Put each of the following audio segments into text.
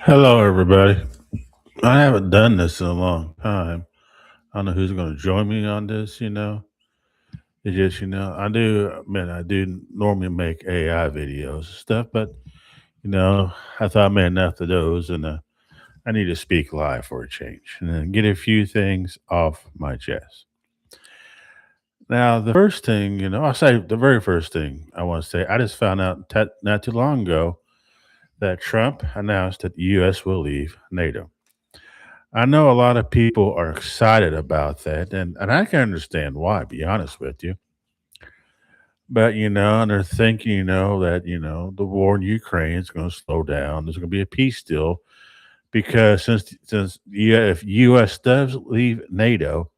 Hello, everybody. I haven't done this in a long time. I don't know who's going to join me on this. It's just I do normally make AI videos and stuff, but I thought I made enough of those, and I need to speak live for a change and then get a few things off my chest. Now, the first thing, I'll say the very first thing I want to say, I just found out not too long ago that Trump announced that the U.S. will leave NATO. I know a lot of people are excited about that, and I can understand why, be honest with you. But, and they're thinking, that, the war in Ukraine is going to slow down. There's going to be a peace deal because since yeah, if U.S. does leave NATO,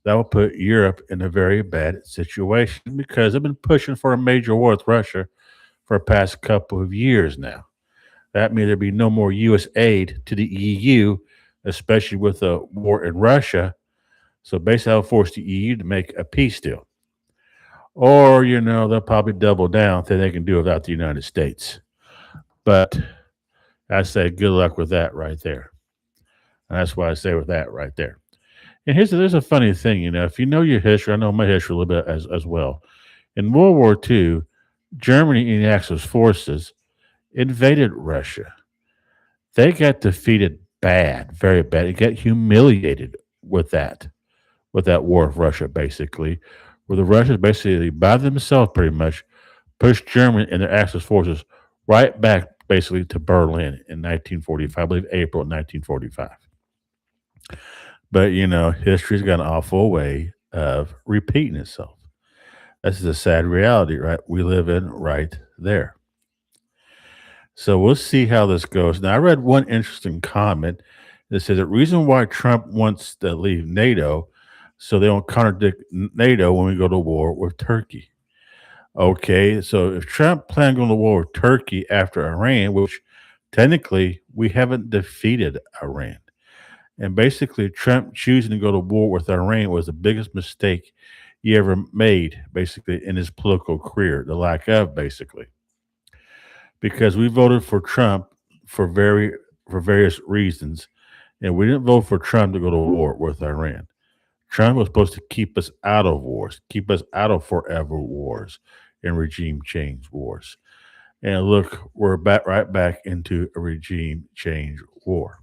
that will put Europe in a very bad situation because they've been pushing for a major war with Russia for the past couple of years now. That means there'd be no more U.S. aid to the EU, especially with the war in Russia. So basically, I'll force the EU to make a peace deal. Or, they'll probably double down so they can do it without the United States. But I say good luck with that right there. And that's why I say with that right there. And there's a funny thing, if you know your history, I know my history a little bit as well. In World War II, Germany and the Axis forces invaded Russia. They got defeated bad, very bad. They got humiliated with that war with Russia, basically, where the Russians basically by themselves pretty much pushed Germany and their Axis forces right back basically to Berlin in 1945, I believe April 1945. But history's got an awful way of repeating itself. This is a sad reality, right? We live in right there. So we'll see how this goes. Now, I read one interesting comment that says the reason why Trump wants to leave NATO so they don't contradict NATO when we go to war with Turkey. Okay, so if Trump planned on going to war with Turkey after Iran, which technically we haven't defeated Iran, and basically Trump choosing to go to war with Iran was the biggest mistake he ever made, basically in his political career, the lack of basically, because we voted for Trump for very for various reasons, and we didn't vote for Trump to go to war with Iran. Trump was supposed to keep us out of wars, keep us out of forever wars and regime change wars. And look, we're back right back into a regime change war.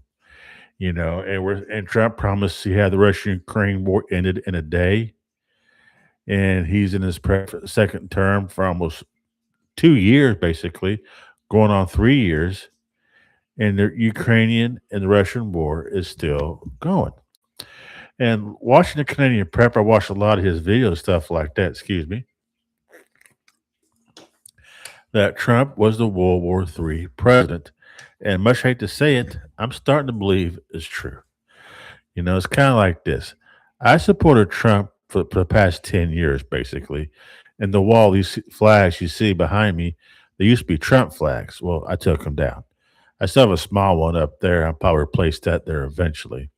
And Trump promised he had the Russian-Ukraine war ended in a day, and he's in his second term for almost 2 years, basically, going on 3 years, and the Ukrainian and the Russian war is still going. And watching the Canadian prep, I watched a lot of his videos, stuff like that. Excuse me. That Trump was the World War III president, and much hate to say it, I'm starting to believe it's true. It's kind of like this. I supported Trump for the past 10 years, basically, and the wall, these flags you see behind me, they used to be Trump flags. Well, I took them down. I still have a small one up there. I'll probably replace that there eventually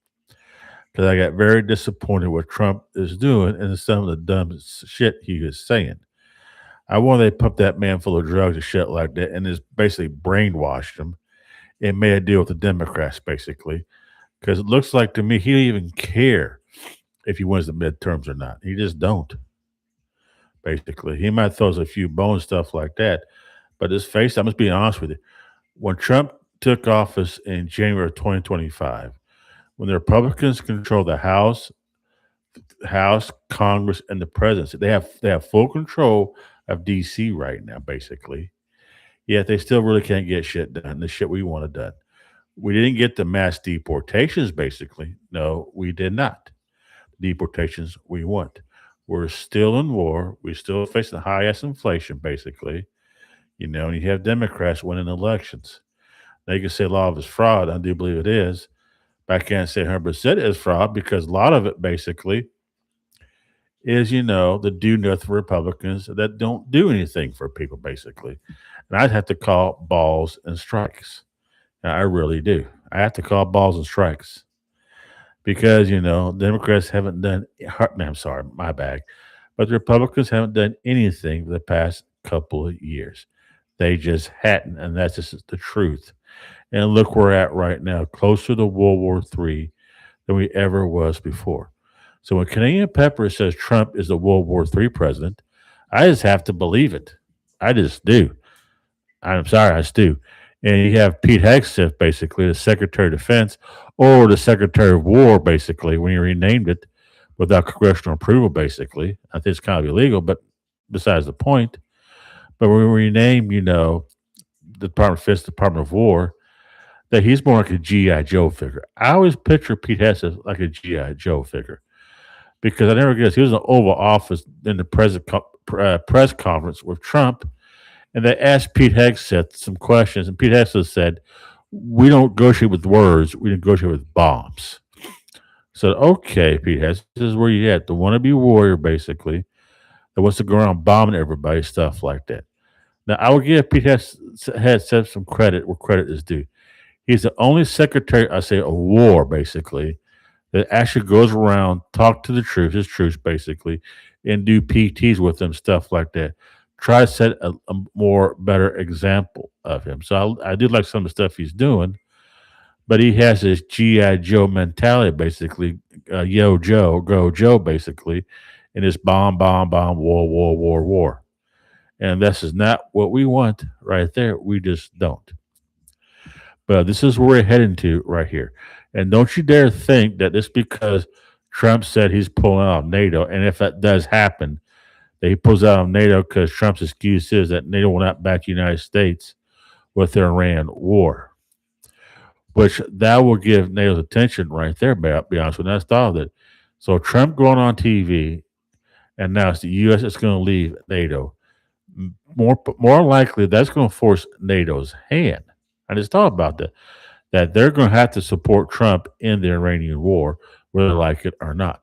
because I got very disappointed what Trump is doing and some of the dumb shit he is saying. I wanted to pump that man full of drugs and shit like that and just basically brainwashed him and made a deal with the Democrats, basically. Because it looks like to me he don't even care if he wins the midterms or not. He just don't, basically. He might throw us a few bones, stuff like that. But his face, I'm just being honest with you. When Trump took office in January of 2025, when the Republicans control the House, Congress, and the presidency. They have full control of DC right now, basically. Yet they still really can't get shit done. The shit we want done. We didn't get the mass deportations, basically. No, we did not. Deportations we want. We're still in war. We're still facing high ass inflation, basically. And you have Democrats winning elections. Now you can say a lot of it's fraud. I do believe it is. But I can't say 100% is fraud because a lot of it basically is, the do nothing Republicans that don't do anything for people, basically. And I'd have to call balls and strikes. I really do. I have to call balls and strikes because, Democrats haven't done, I'm sorry, my bad. But the Republicans haven't done anything for the past couple of years. They just hadn't. And that's just the truth. And look where we're at right now, closer to World War III than we ever was before. So when Canadian Pepper says Trump is the World War III president, I just have to believe it. I just do. I'm sorry, I just do. And you have Pete Hegseth, basically, the Secretary of Defense or the Secretary of War, basically, when he renamed it without congressional approval, basically. I think it's kind of illegal, but besides the point. But when we rename, the Department of Defense, Department of War, that he's more like a G.I. Joe figure. I always picture Pete Hegseth like a G.I. Joe figure because I never guess he was in the Oval Office in the press conference with Trump, and they asked Pete Hegseth some questions, and Pete Hegseth said, "We don't negotiate with words; we negotiate with bombs." So, okay, Pete Hegseth, this is where you at the wannabe warrior, basically, that wants to go around bombing everybody, stuff like that. Now, I will give Pete Hegseth some credit where credit is due. He's the only secretary, I say, of war, basically, that actually goes around, talk to the troops, his troops basically, and do PTs with them, stuff like that. Try to set a more better example of him. So I do like some of the stuff he's doing, but he has this GI Joe mentality, basically, yo Joe, go Joe, basically, and this bomb, bomb, bomb, war, war, war, war. And this is not what we want right there. We just don't. But this is where we're heading to right here. And don't you dare think that just because Trump said he's pulling out of NATO, and if that does happen, that he pulls out of NATO because Trump's excuse is that NATO will not back the United States with their Iran war, which that will give NATO's attention right there, be honest with you. That's all of it. So Trump going on TV, and now it's the U.S. that's going to leave NATO. More likely, that's going to force NATO's hand. I just thought about that they're going to have to support Trump in the Iranian war, whether they like it or not.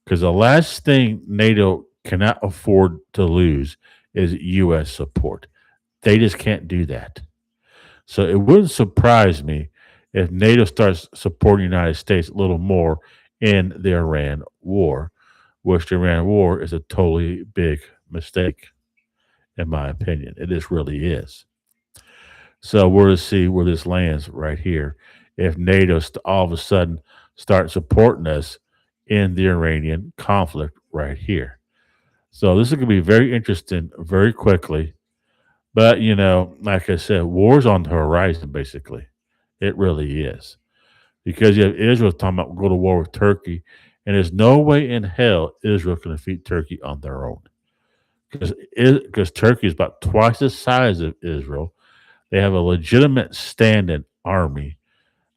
Because the last thing NATO cannot afford to lose is U.S. support. They just can't do that. So it wouldn't surprise me if NATO starts supporting the United States a little more in the Iran war, which the Iran war is a totally big mistake, in my opinion. It just really is. So we're to see where this lands right here. If NATO all of a sudden starts supporting us in the Iranian conflict right here. So this is going to be very interesting very quickly. But, like I said, war's on the horizon, basically. It really is. Because you have Israel talking about go to war with Turkey, and there's no way in hell Israel can defeat Turkey on their own. Because Turkey is about twice the size of Israel. They have a legitimate standing army.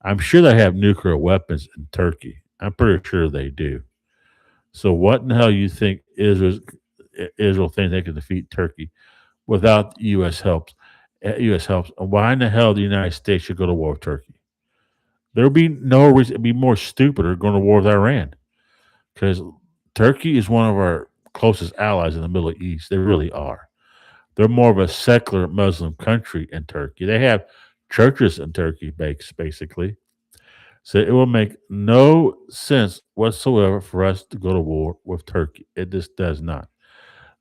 I'm sure they have nuclear weapons in Turkey. I'm pretty sure they do. So what in the hell you think Israel thinks they can defeat Turkey without U.S. help? U.S. helps. Why in the hell the United States should go to war with Turkey? There would be no reason. It'd be more stupider going to war with Iran because Turkey is one of our closest allies in the Middle East. They really are. They're more of a secular Muslim country in Turkey. They have churches in Turkey, basically. So it will make no sense whatsoever for us to go to war with Turkey. It just does not.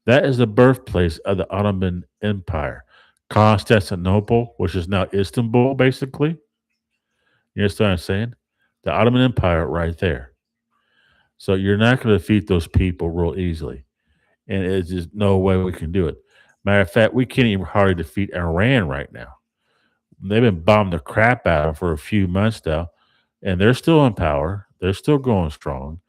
That is the birthplace of the Ottoman Empire. Constantinople, which is now Istanbul, basically. You understand what I'm saying? The Ottoman Empire right there. So you're not going to defeat those people real easily. And it's just no way we can do it. Matter of fact, we can't even hardly defeat Iran right now. They've been bombing the crap out of them for a few months now, and they're still in power. They're still going strong.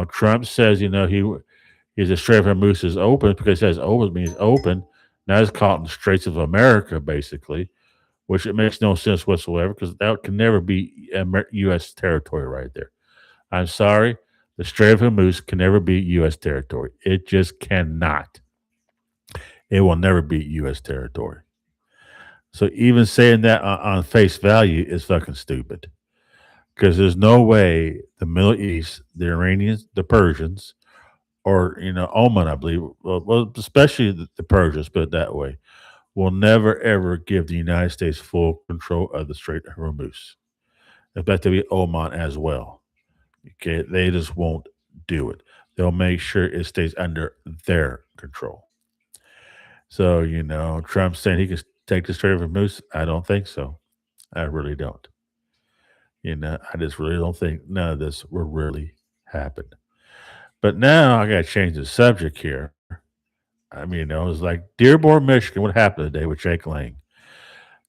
Trump says, he's a Strait of Hormuz is open because he says open means open. Now it's caught in the Straits of America, basically, which it makes no sense whatsoever because that can never be U.S. territory right there. I'm sorry. The Strait of Hormuz can never be U.S. territory. It just cannot. It will never be U.S. territory. So even saying that on face value is fucking stupid because there's no way the Middle East, the Iranians, the Persians, or Oman, I believe, well especially the Persians, put it that way, will never ever give the United States full control of the Strait of Hormuz. In fact, to be Oman as well. Okay, they just won't do it. They'll make sure it stays under their control. So, Trump saying he can take the Strait of Hormuz. I don't think so. I really don't. I just really don't think none of this will really happen. But now I got to change the subject here. I mean, it was like Dearborn, Michigan. What happened today with Jake Lane?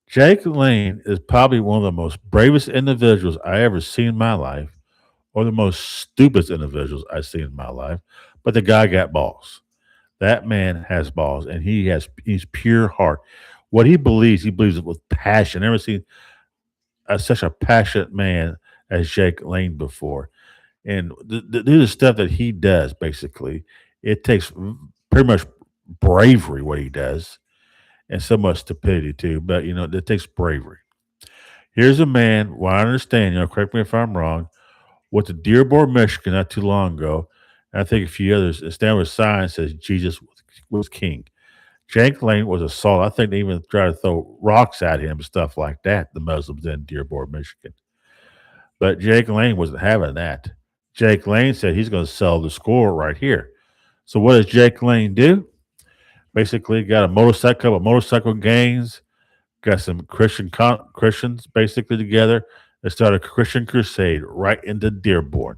Jake Lane is probably one of the most bravest individuals I ever seen in my life, or the most stupidest individuals I've seen in my life. But the guy got balls. That man has balls, and he's pure heart. What he believes it with passion. Never seen such a passionate man as Jake Lane before. And do the stuff that he does, basically, it takes pretty much bravery what he does, and so much stupidity too. But it takes bravery. Here's a man. Well, I understand. Correct me if I'm wrong. Went to Dearborn, Michigan, not too long ago. And I think a few others. And stand with a sign that says Jesus was king. Jake Lane was assaulted. I think they even tried to throw rocks at him and stuff like that. The Muslims in Dearborn, Michigan. But Jake Lane wasn't having that. Jake Lane said he's going to sell the score right here. So what does Jake Lane do? Basically, got a motorcycle, gangs, got some Christians basically together and started a Christian crusade right into Dearborn,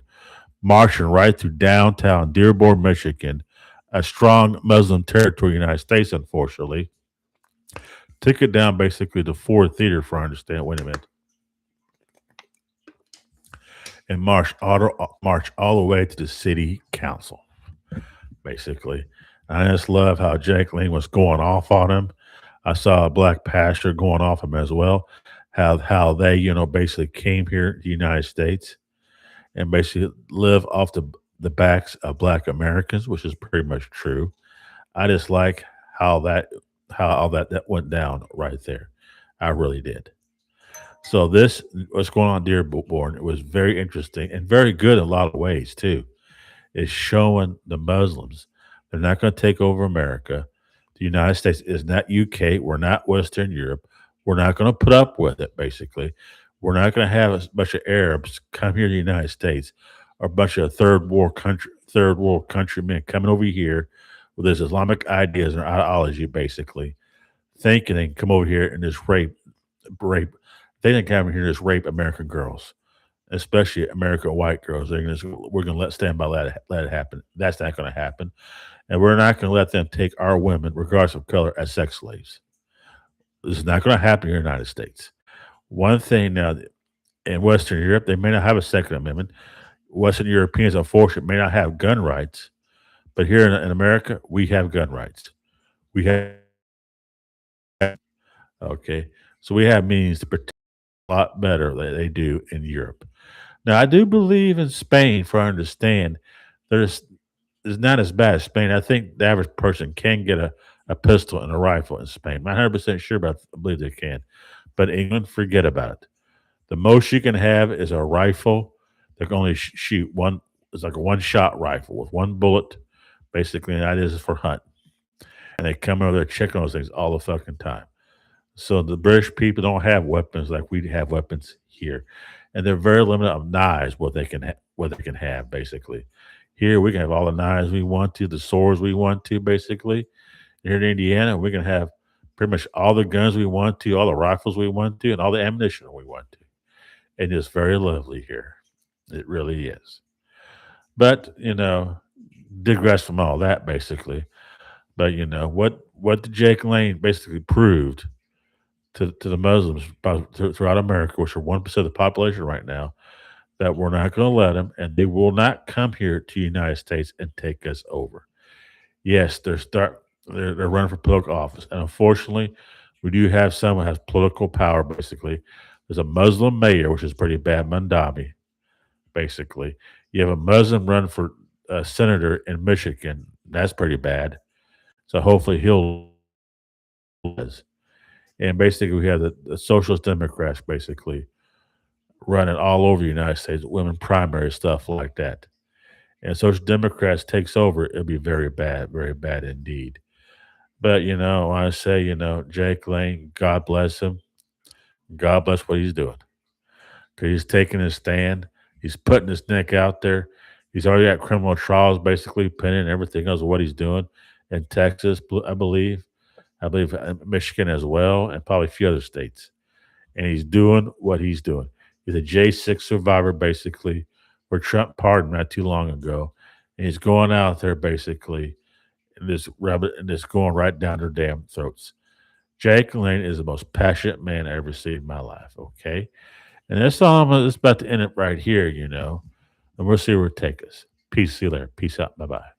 marching right through downtown Dearborn, Michigan, a strong Muslim territory in the United States, unfortunately. Took it down basically to Ford Theater, if I understand. Wait a minute. And march all the way to the city council, basically. I just love how Jake Lane was going off on him. I saw a black pastor going off him as well. How they basically came here to the United States and basically live off the backs of black Americans, which is pretty much true. I just like how that how all that went down right there. I really did. So this what's going on Dearborn. It was very interesting and very good in a lot of ways too. Is showing the Muslims they're not going to take over America. The United States is not UK. We're not Western Europe. We're not going to put up with it. Basically, we're not going to have a bunch of Arabs come here to the United States or a bunch of third world countrymen coming over here with this Islamic ideas and ideology, basically thinking they can come over here and just rape. They didn't come here and just rape American girls, especially American white girls. We're going to stand by let it happen. That's not going to happen, and we're not going to let them take our women, regardless of color, as sex slaves. This is not going to happen here in the United States. One thing now in Western Europe, they may not have a Second Amendment. Western Europeans, unfortunately, may not have gun rights, but here in America, we have gun rights. We have okay, so we have means to protect a lot better than they do in Europe. Now, I do believe in Spain, for I understand, there's is not as bad as Spain. I think the average person can get a pistol and a rifle in Spain. I'm not 100% sure, but I believe they can. But England, forget about it. The most you can have is a rifle. They can only shoot one. It's like a one-shot rifle with one bullet, basically, and that is for hunting. And they come over there checking those things all the fucking time. So the British people don't have weapons like we have weapons here, and they're very limited of knives what they can have basically. Here we can have all the knives we want to, the swords we want to, basically. Here in Indiana, we can have pretty much all the guns we want to, all the rifles we want to, and all the ammunition we want to. And it's very lovely here. It really is. But digress from all that basically. But what the Jake Lane basically proved to the Muslims throughout America, which are 1% of the population right now, that we're not going to let them, and they will not come here to the United States and take us over. Yes, they're running for political office, and unfortunately, we do have someone who has political power. Basically, there's a Muslim mayor, which is pretty bad, Mandami. Basically, you have a Muslim run for senator in Michigan. That's pretty bad. So hopefully he'll. And basically, we have the Socialist Democrats basically running all over the United States, women primary stuff like that. And Social Democrats takes over, it'll be very bad indeed. But when I say Jake Lane, God bless him. God bless what he's doing because he's taking his stand. He's putting his neck out there. He's already got criminal trials basically pending and everything else of what he's doing in Texas, I believe. I believe Michigan as well, and probably a few other states. and he's doing what he's doing. He's a J6 survivor, basically, where Trump pardoned not too long ago, and he's going out there basically and this rabbit and just going right down their damn throats. Jake Lane is the most passionate man I ever seen in my life. Okay, and that's all. It's about to end it right here, and we'll see where it takes us. Peace, see you later. Peace out. Bye bye.